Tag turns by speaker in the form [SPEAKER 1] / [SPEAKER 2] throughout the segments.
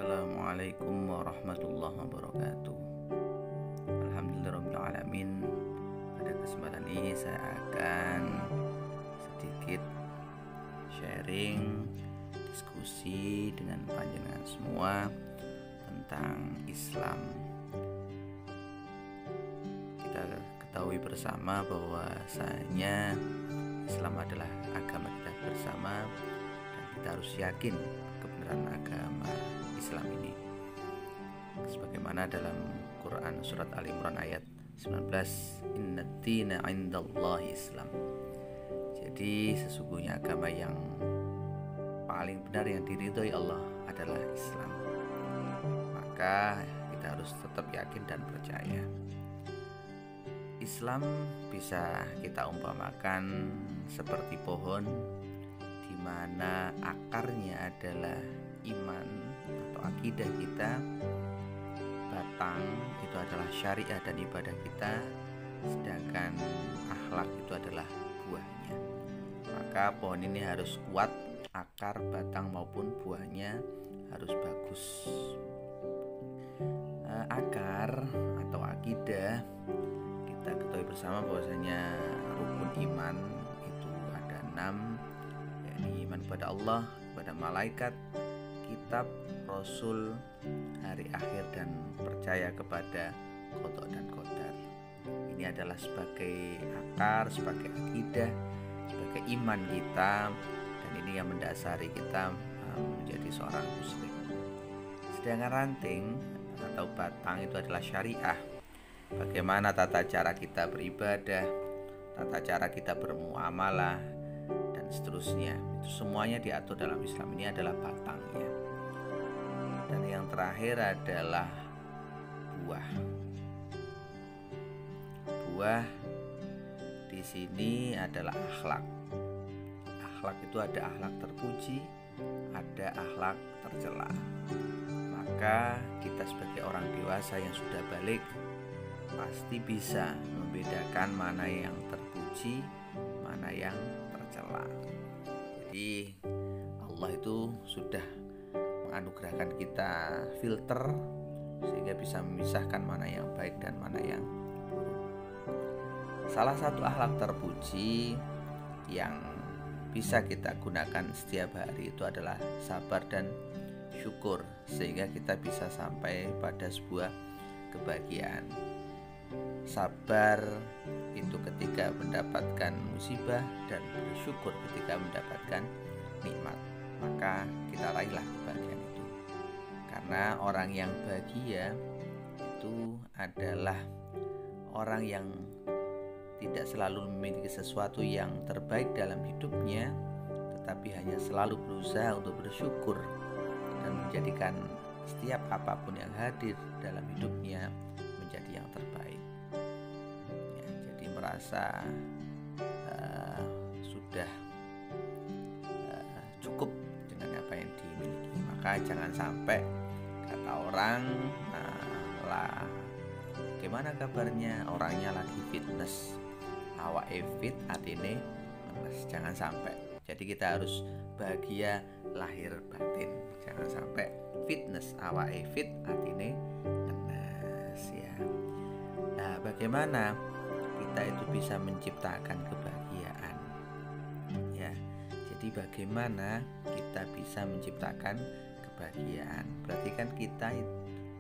[SPEAKER 1] Assalamualaikum warahmatullahi wabarakatuh. Alhamdulillahirrahmanirrahim. Pada kesempatan ini saya akan sedikit sharing, diskusi dengan panjenengan semua tentang Islam. Kita ketahui bersama bahwasanya Islam adalah agama kita bersama, dan kita harus yakin kebenaran agama Islam ini, sebagaimana dalam Quran surat Al-Imran ayat 19, Innaddina indallahi Islam. Jadi sesungguhnya agama yang paling benar yang diridhoi Allah adalah Islam. Maka kita harus tetap yakin dan percaya. Islam bisa kita umpamakan seperti pohon di mana akarnya adalah iman atau akidah kita, batang itu adalah syariah dan ibadah kita, sedangkan akhlak itu adalah buahnya. Maka pohon ini harus kuat, akar, batang maupun buahnya harus bagus. Akar atau akidah, kita ketahui bersama bahwasanya rukun iman itu ada 6, yakni iman kepada Allah, kepada malaikat, kitab, rasul, hari akhir, dan percaya kepada qada dan qadar. Ini adalah sebagai akar, sebagai akidah, sebagai iman kita, dan ini yang mendasari kita menjadi seorang muslim. Sedangkan ranting atau batang itu adalah syariah. Bagaimana tata cara kita beribadah, tata cara kita bermuamalah, dan seterusnya. Itu semuanya diatur dalam Islam. Ini adalah batangnya. Dan yang terakhir adalah buah. Buah di sini adalah akhlak. Akhlak itu ada akhlak terpuji, ada akhlak tercela. Maka kita sebagai orang dewasa yang sudah balik pasti bisa membedakan mana yang terpuji, mana yang tercela. Jadi Allah itu sudah menganugerahkan kita filter sehingga bisa memisahkan mana yang baik dan mana yang buruk. Salah satu akhlak terpuji yang bisa kita gunakan setiap hari itu adalah sabar dan syukur, sehingga kita bisa sampai pada sebuah kebahagiaan. Sabar itu ketika mendapatkan musibah, dan bersyukur ketika mendapatkan nikmat. Maka kita raihlah kebahagiaan itu. Karena orang yang bahagia itu adalah orang yang tidak selalu memiliki sesuatu yang terbaik dalam hidupnya, tetapi hanya selalu berusaha untuk bersyukur dan menjadikan setiap apapun yang hadir dalam hidupnya menjadi yang terbaik. Ya, jadi merasa sudah cukup dengan apa yang dimiliki. Maka jangan sampai kata orang, lah gimana kabarnya, orangnya lagi fitness, awake fit atine lemes. Jangan sampai. Jadi kita harus bahagia lahir batin. Jangan sampai fitness awake fit atine lemes ya. Nah, bagaimana kita itu bisa menciptakan kebahagiaan? Ya. Jadi bagaimana kita bisa menciptakan kebahagiaan? Berarti kan kita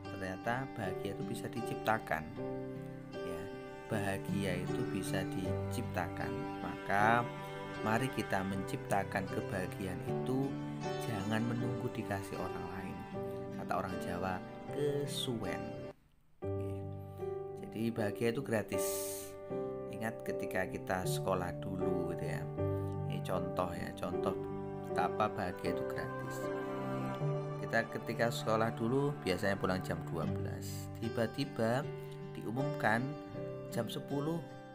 [SPEAKER 1] ternyata bahagia itu bisa diciptakan. Ya, bahagia itu bisa diciptakan. Maka mari kita menciptakan kebahagiaan itu, jangan menunggu dikasih orang lain. Kata orang Jawa, kesuwen. Jadi bahagia itu gratis. Ingat ketika kita sekolah dulu gitu ya. Ini contoh betapa bahagia itu gratis. Kita ketika sekolah dulu biasanya pulang jam 12. Tiba-tiba diumumkan jam 10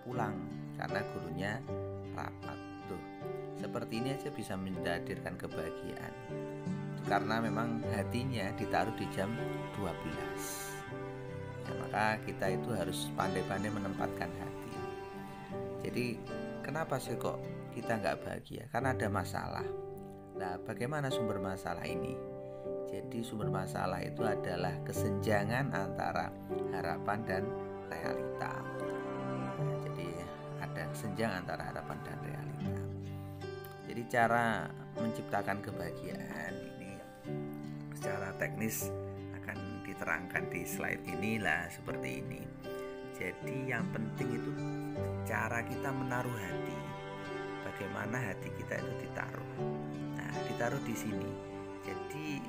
[SPEAKER 1] pulang karena gurunya rapat. Tuh, seperti ini aja bisa menghadirkan kebahagiaan. Karena memang hatinya ditaruh di jam 12. Ya, maka kita itu harus pandai-pandai menempatkan hati. Jadi kenapa sih kok kita nggak bahagia? Karena ada masalah. Nah, bagaimana sumber masalah ini? Jadi sumber masalah itu adalah kesenjangan antara harapan dan realita. Jadi ada kesenjangan antara harapan dan realita. Jadi cara menciptakan kebahagiaan ini secara teknis akan diterangkan di slide inilah seperti ini. Jadi yang penting itu cara kita menaruh hati. Bagaimana hati kita itu ditaruh. Nah, ditaruh di sini. Jadi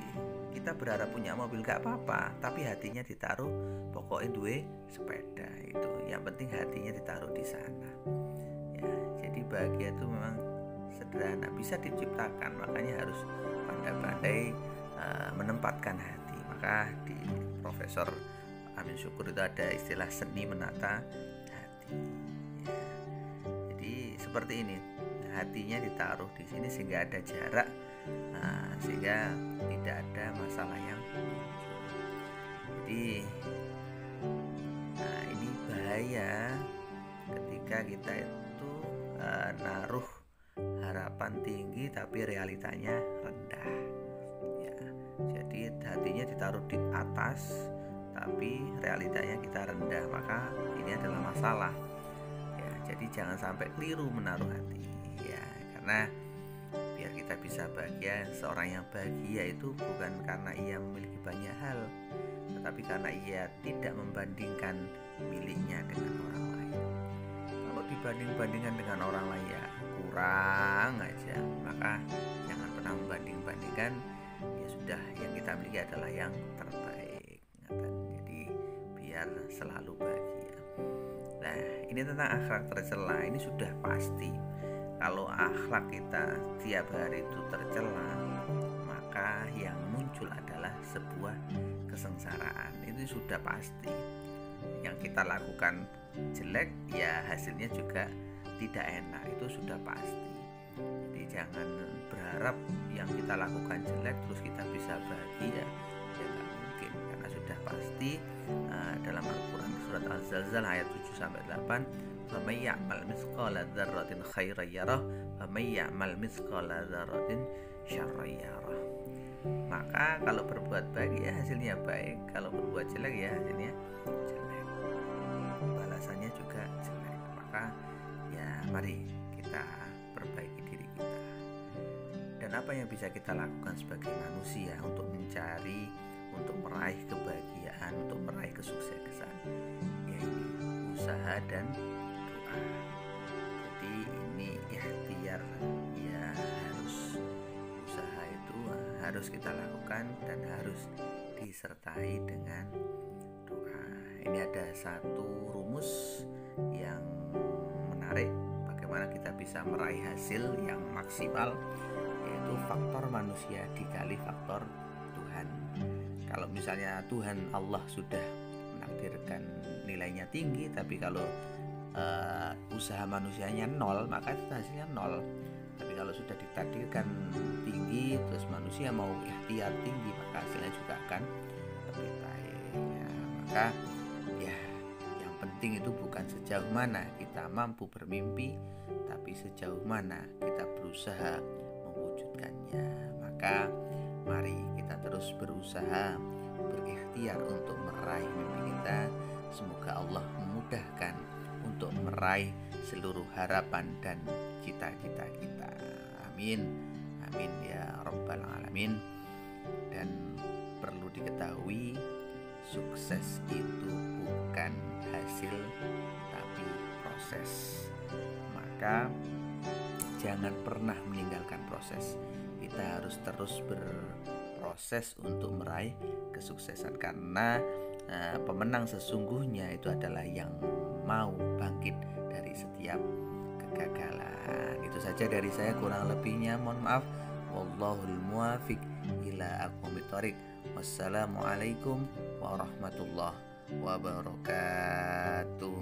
[SPEAKER 1] kita berharap punya mobil gak apa-apa, tapi hatinya ditaruh pokoknya duwe sepeda itu. Yang penting hatinya ditaruh di sana. Ya, jadi bahagia itu memang sederhana, bisa diciptakan, makanya harus pandai-pandai menempatkan hati. Maka di Profesor Amin Syukur itu ada istilah seni menata hati. Ya, jadi seperti ini, hatinya ditaruh di sini sehingga ada jarak, sehingga tidak ada masalah yang muncul. Jadi ini bahaya ketika kita itu naruh harapan tinggi tapi realitanya rendah. Ya, jadi hatinya ditaruh di atas tapi realitanya kita rendah, maka ini adalah masalah. Ya, jadi jangan sampai keliru menaruh hati. Ya, karena biar kita bisa bahagia, seorang yang bahagia itu bukan karena ia memiliki banyak hal, tetapi karena ia tidak membandingkan miliknya dengan orang lain. Kalau dibanding-bandingkan dengan orang lain ya kurang aja, maka jangan pernah membanding-bandingkan. Ya sudah, yang kita miliki adalah yang terbaik. Jadi biar selalu bahagia. Nah, ini tentang akhlak tercela, ini sudah pasti. Kalau akhlak kita tiap hari itu tercela, maka yang muncul adalah sebuah kesengsaraan. Itu sudah pasti. Yang kita lakukan jelek, ya hasilnya juga tidak enak. Itu sudah pasti. Jadi jangan berharap yang kita lakukan jelek terus kita bisa bahagia. Ya nggak mungkin, karena sudah pasti dalam Al-Quran surat Al-Zalzal ayat 7-8, فَمَنْ يَعْمَلْ مِثْقَالَ ذَرَّةٍ خَيْرًا يَرَهُ وَمَنْ يَعْمَلْ مِثْقَالَ ذَرَّةٍ شَرًّا يَرَهُ. Maka kalau berbuat baik ya hasilnya baik, kalau berbuat jelek ya hasilnya jelek, balasannya juga jelek. Maka ya mari kita perbaiki diri kita. Dan apa yang bisa kita lakukan sebagai manusia untuk mencari, untuk meraih kebahagiaan, untuk meraih kesuksesan, yaitu usaha dan doa. Jadi ini ikhtiar, ya harus usaha itu harus kita lakukan dan harus disertai dengan doa. Ini ada satu rumus yang menarik bagaimana kita bisa meraih hasil yang maksimal, yaitu faktor manusia dikali faktor Tuhan. Kalau misalnya Tuhan Allah sudah menakdirkan nilainya tinggi, tapi kalau usaha manusianya nol, maka itu hasilnya nol. Tapi kalau sudah ditakdirkan tinggi, terus manusia mau ikhtiar tinggi, maka hasilnya juga akan lebih baik. Ya, maka ya yang penting itu bukan sejauh mana kita mampu bermimpi, tapi sejauh mana kita berusaha mewujudkannya. Maka mari kita terus berusaha, berikhtiar untuk meraih mimpi kita. Semoga Allah memudahkan untuk meraih seluruh harapan dan cita-cita kita. Amin. Amin ya Rabbal Alamin. Dan perlu diketahui, sukses itu bukan hasil tapi proses. Maka jangan pernah meninggalkan proses. Kita harus terus berproses untuk meraih kesuksesan, karena pemenang sesungguhnya itu adalah yang mau bangkit dari setiap kegagalan. Itu saja dari saya, kurang lebihnya mohon maaf. Wallahul muwafiq ila aqwamit thoriq. Wassalamualaikum warahmatullahi wabarakatuh.